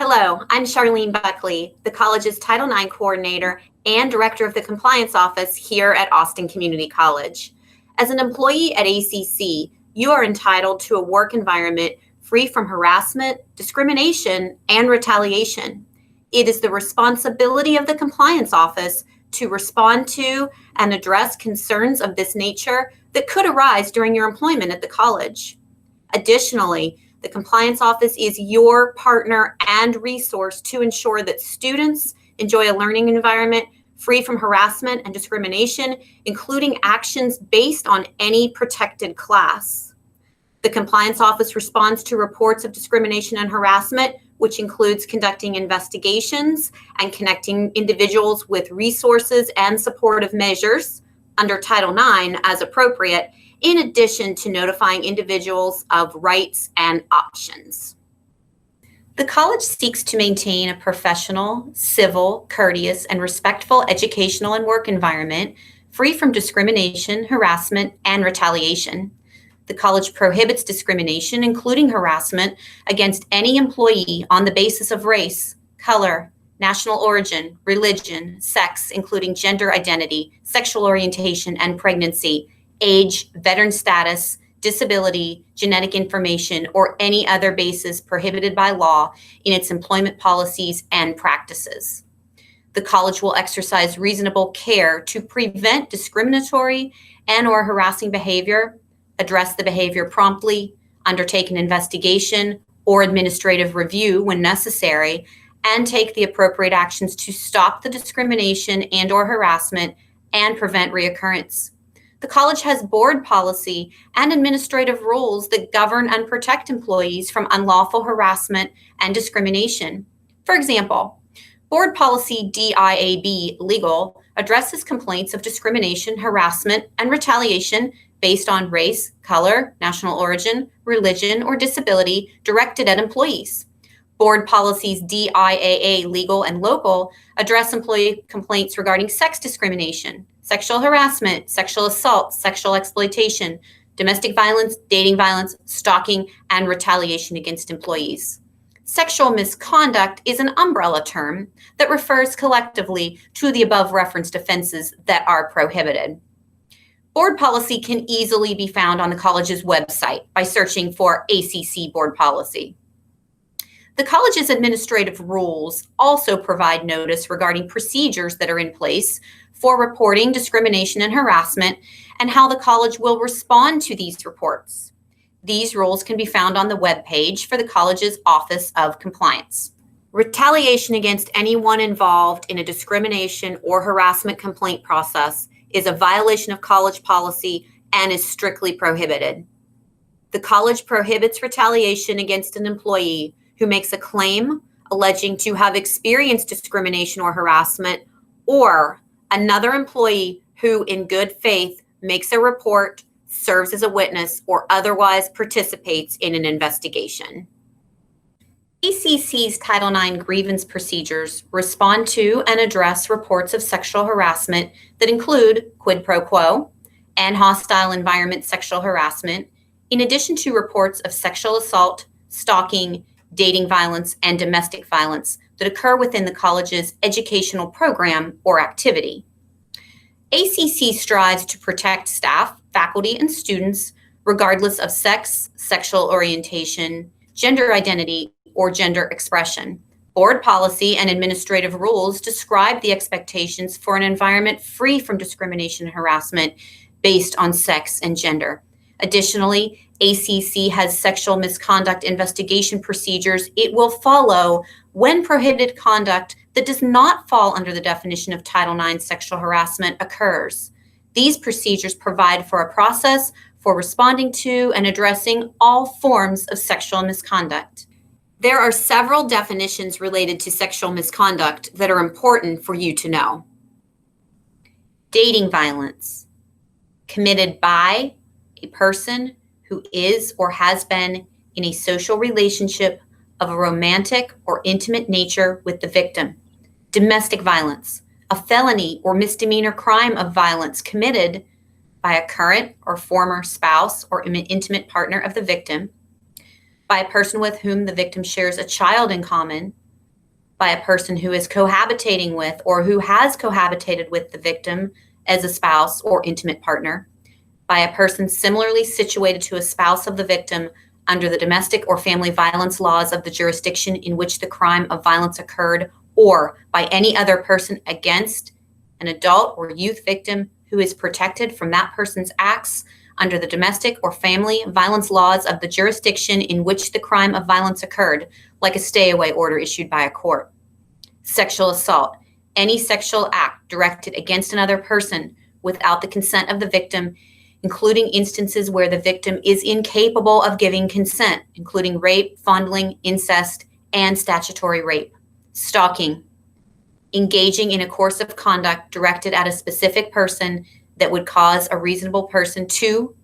Hello, I'm Charlene Buckley, the college's Title IX coordinator and director of the Compliance Office here at Austin Community College. As an employee at ACC, you are entitled to a work environment free from harassment, discrimination, and retaliation. It is the responsibility of the Compliance Office to respond to and address concerns of this nature that could arise during your employment at the college. Additionally, the Compliance Office is your partner and resource to ensure that students enjoy a learning environment free from harassment and discrimination, including actions based on any protected class. The Compliance Office responds to reports of discrimination and harassment, which includes conducting investigations and connecting individuals with resources and supportive measures under Title IX as appropriate, in addition to notifying individuals of rights and options. The college seeks to maintain a professional, civil, courteous, and respectful educational and work environment free from discrimination, harassment, and retaliation. The college prohibits discrimination, including harassment, against any employee on the basis of race, color, national origin, religion, sex, including gender identity, sexual orientation, and pregnancy, age, veteran status, disability, genetic information, or any other basis prohibited by law in its employment policies and practices. The college will exercise reasonable care to prevent discriminatory and/or harassing behavior, address the behavior promptly, undertake an investigation or administrative review when necessary, and take the appropriate actions to stop the discrimination and/or harassment and prevent reoccurrence. The college has board policy and administrative rules that govern and protect employees from unlawful harassment and discrimination. For example, Board Policy DIAB Legal addresses complaints of discrimination, harassment, and retaliation based on race, color, national origin, religion, or disability directed at employees. Board Policies DIAA Legal and Local address employee complaints regarding sex discrimination, sexual harassment, sexual assault, sexual exploitation, domestic violence, dating violence, stalking, and retaliation against employees. Sexual misconduct is an umbrella term that refers collectively to the above referenced offenses that are prohibited. Board policy can easily be found on the college's website by searching for ACC Board Policy. The college's administrative rules also provide notice regarding procedures that are in place for reporting discrimination and harassment and how the college will respond to these reports. These rules can be found on the webpage for the college's Office of Compliance. Retaliation against anyone involved in a discrimination or harassment complaint process is a violation of college policy and is strictly prohibited. The college prohibits retaliation against an employee who makes a claim alleging to have experienced discrimination or harassment, or another employee who in good faith makes a report, serves as a witness, or otherwise participates in an investigation. ACC's Title IX grievance procedures respond to and address reports of sexual harassment that include quid pro quo and hostile environment sexual harassment, in addition to reports of sexual assault, stalking, dating violence, and domestic violence that occur within the college's educational program or activity. ACC strives to protect staff, faculty, and students regardless of sex, sexual orientation, gender identity, or gender expression. Board policy and administrative rules describe the expectations for an environment free from discrimination and harassment based on sex and gender. Additionally, ACC has sexual misconduct investigation procedures it will follow when prohibited conduct that does not fall under the definition of Title IX sexual harassment occurs. These procedures provide for a process for responding to and addressing all forms of sexual misconduct. There are several definitions related to sexual misconduct that are important for you to know. Dating violence, committed by a person who is or has been in a social relationship of a romantic or intimate nature with the victim. Domestic violence, a felony or misdemeanor crime of violence committed by a current or former spouse or intimate partner of the victim, by a person with whom the victim shares a child in common, by a person who is cohabitating with or who has cohabitated with the victim as a spouse or intimate partner, by a person similarly situated to a spouse of the victim under the domestic or family violence laws of the jurisdiction in which the crime of violence occurred, or by any other person against an adult or youth victim who is protected from that person's acts under the domestic or family violence laws of the jurisdiction in which the crime of violence occurred, like a stay-away order issued by a court. Sexual assault, any sexual act directed against another person without the consent of the victim, including instances where the victim is incapable of giving consent, including rape, fondling, incest, and statutory rape. Stalking, engaging in a course of conduct directed at a specific person that would cause a reasonable person to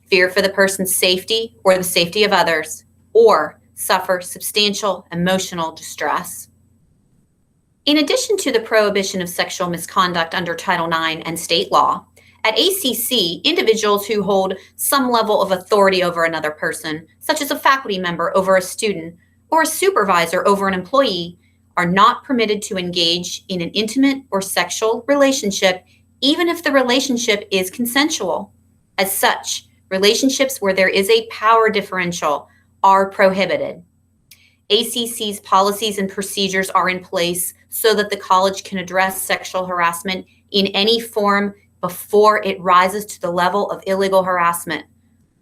fear for the person's safety or the safety of others, or suffer substantial emotional distress. In addition to the prohibition of sexual misconduct under Title IX and state law, at ACC, individuals who hold some level of authority over another person, such as a faculty member over a student or a supervisor over an employee, are not permitted to engage in an intimate or sexual relationship, even if the relationship is consensual. As such, relationships where there is a power differential are prohibited. ACC's policies and procedures are in place so that the college can address sexual harassment in any form before it rises to the level of illegal harassment.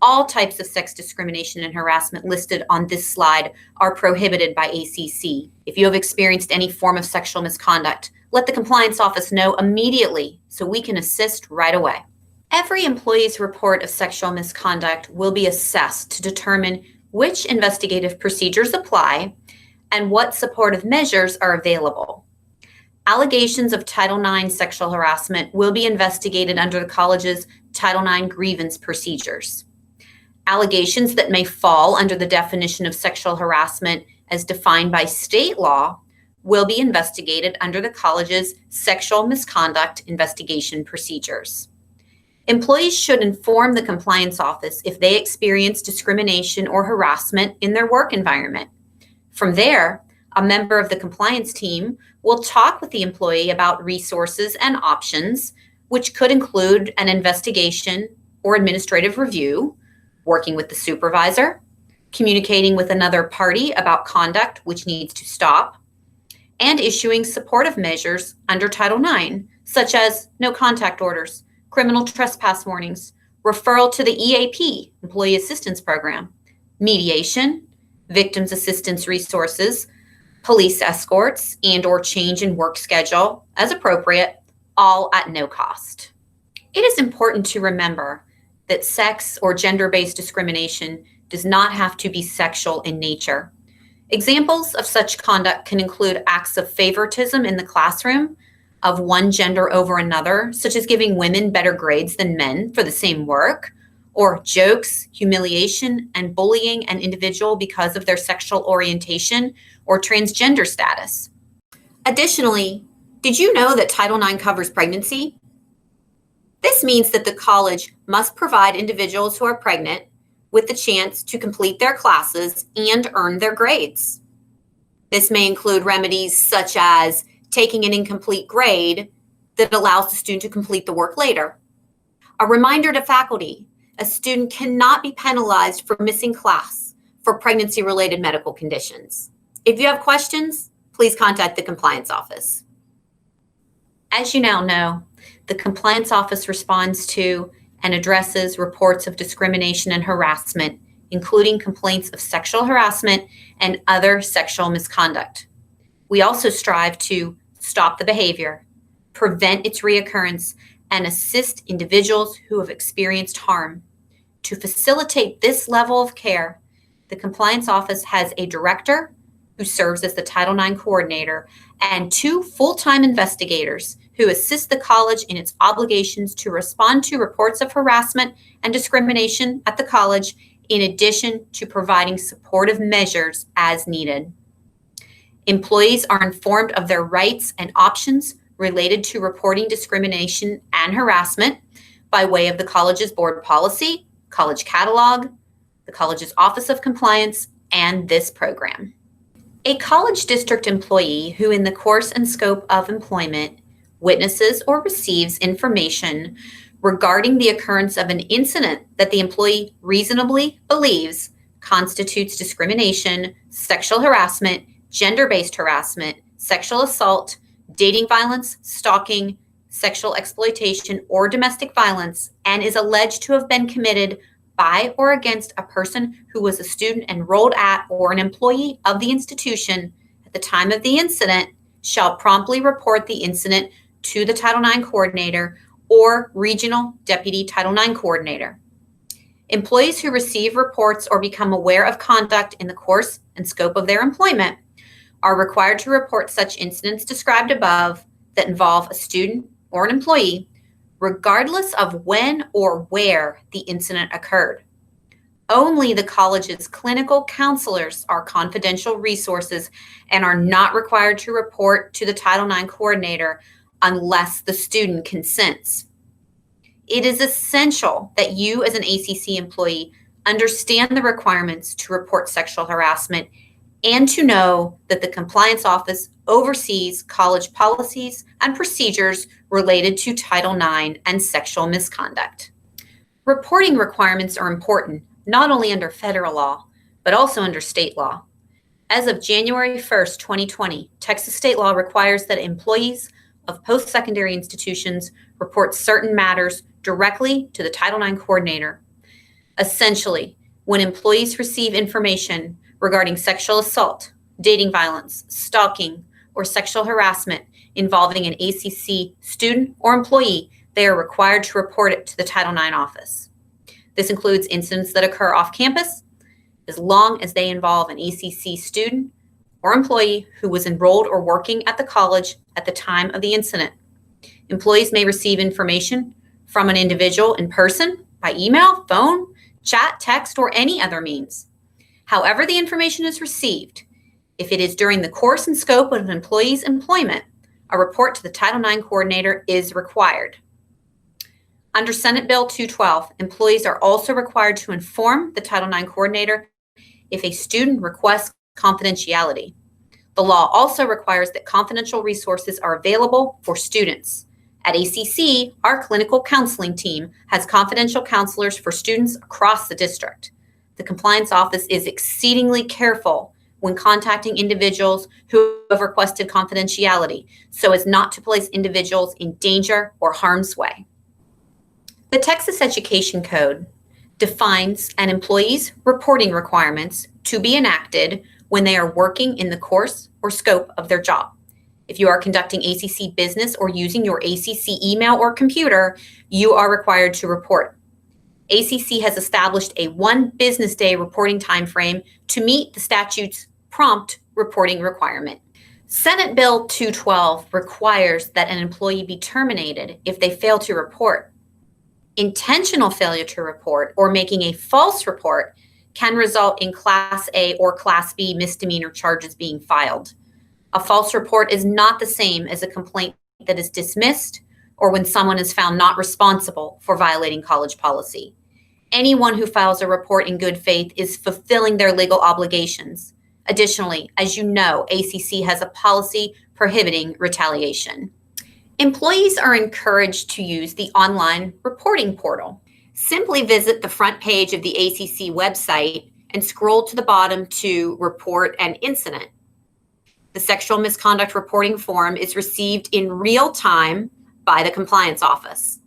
All types of sex discrimination and harassment listed on this slide are prohibited by ACC. If you have experienced any form of sexual misconduct, let the compliance office know immediately so we can assist right away. Every employee's report of sexual misconduct will be assessed to determine which investigative procedures apply and what supportive measures are available. Allegations of Title IX sexual harassment will be investigated under the college's Title IX grievance procedures. Allegations that may fall under the definition of sexual harassment as defined by state law will be investigated under the college's sexual misconduct investigation procedures. Employees should inform the compliance office if they experience discrimination or harassment in their work environment. From there, a member of the compliance team will talk with the employee about resources and options, which could include an investigation or administrative review, working with the supervisor, communicating with another party about conduct which needs to stop, and issuing supportive measures under Title IX, such as no contact orders, criminal trespass warnings, referral to the EAP, Employee Assistance Program, mediation, victims assistance resources, police escorts, and/or change in work schedule as appropriate, all at no cost. It is important to remember that sex or gender-based discrimination does not have to be sexual in nature. Examples of such conduct can include acts of favoritism in the classroom of one gender over another, such as giving women better grades than men for the same work, or jokes, humiliation, and bullying an individual because of their sexual orientation or transgender status. Additionally, did you know that Title IX covers pregnancy? This means that the college must provide individuals who are pregnant with the chance to complete their classes and earn their grades. This may include remedies such as taking an incomplete grade that allows the student to complete the work later. A reminder to faculty, a student cannot be penalized for missing class for pregnancy-related medical conditions. If you have questions, please contact the compliance office. As you now know, the compliance office responds to and addresses reports of discrimination and harassment, including complaints of sexual harassment and other sexual misconduct. We also strive to stop the behavior, prevent its reoccurrence, and assist individuals who have experienced harm. To facilitate this level of care, the compliance office has a director who serves as the Title IX coordinator and 2 full-time investigators who assist the college in its obligations to respond to reports of harassment and discrimination at the college, in addition to providing supportive measures as needed. Employees are informed of their rights and options related to reporting discrimination and harassment by way of the college's board policy, college catalog, the college's Office of Compliance, and this program. A college district employee who, in the course and scope of employment, witnesses or receives information regarding the occurrence of an incident that the employee reasonably believes constitutes discrimination, sexual harassment, gender-based harassment, sexual assault, dating violence, stalking, sexual exploitation, or domestic violence, and is alleged to have been committed by or against a person who was a student enrolled at or an employee of the institution at the time of the incident, shall promptly report the incident to the Title IX coordinator or regional deputy Title IX coordinator. Employees who receive reports or become aware of conduct in the course and scope of their employment are required to report such incidents described above that involve a student or an employee, regardless of when or where the incident occurred. Only the college's clinical counselors are confidential resources and are not required to report to the Title IX coordinator unless the student consents. It is essential that you as an ACC employee understand the requirements to report sexual harassment and to know that the Compliance Office oversees college policies and procedures related to Title IX and sexual misconduct. Reporting requirements are important not only under federal law, but also under state law. As of January 1st, 2020, Texas state law requires that employees of post-secondary institutions report certain matters directly to the Title IX coordinator. Essentially, when employees receive information regarding sexual assault, dating violence, stalking, or sexual harassment involving an ACC student or employee, they are required to report it to the Title IX office. This includes incidents that occur off campus, as long as they involve an ACC student or employee who was enrolled or working at the college at the time of the incident. Employees may receive information from an individual in person, by email, phone, chat, text, or any other means. However the information is received, if it is during the course and scope of an employee's employment, a report to the Title IX coordinator is required. Under Senate Bill 212, employees are also required to inform the Title IX coordinator if a student requests confidentiality. The law also requires that confidential resources are available for students. At ACC, our clinical counseling team has confidential counselors for students across the district. The Compliance Office is exceedingly careful when contacting individuals who have requested confidentiality so as not to place individuals in danger or harm's way. The Texas Education Code defines an employee's reporting requirements to be enacted when they are working in the course or scope of their job. If you are conducting ACC business or using your ACC email or computer, you are required to report. ACC has established a 1 business day reporting time frame to meet the statute's prompt reporting requirement. Senate Bill 212 requires that an employee be terminated if they fail to report. Intentional failure to report or making a false report can result in Class A or Class B misdemeanor charges being filed. A false report is not the same as a complaint that is dismissed or when someone is found not responsible for violating college policy. Anyone who files a report in good faith is fulfilling their legal obligations. Additionally, as you know, ACC has a policy prohibiting retaliation. Employees are encouraged to use the online reporting portal. Simply visit the front page of the ACC website and scroll to the bottom to Report an Incident. The sexual misconduct reporting form is received in real time by the Compliance Office.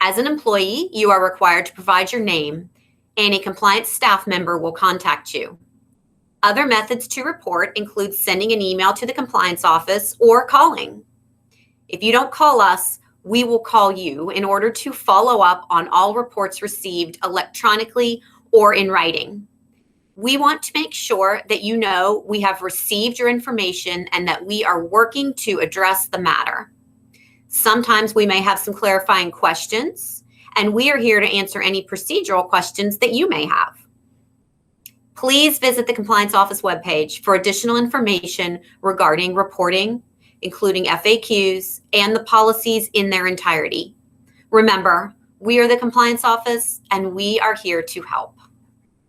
As an employee, you are required to provide your name, and a compliance staff member will contact you. Other methods to report include sending an email to the Compliance Office or calling. If you don't call us, we will call you in order to follow up on all reports received electronically or in writing. We want to make sure that you know we have received your information and that we are working to address the matter. Sometimes we may have some clarifying questions, and we are here to answer any procedural questions that you may have. Please visit the Compliance Office webpage for additional information regarding reporting, including FAQs and the policies in their entirety. Remember, we are the Compliance Office, and we are here to help.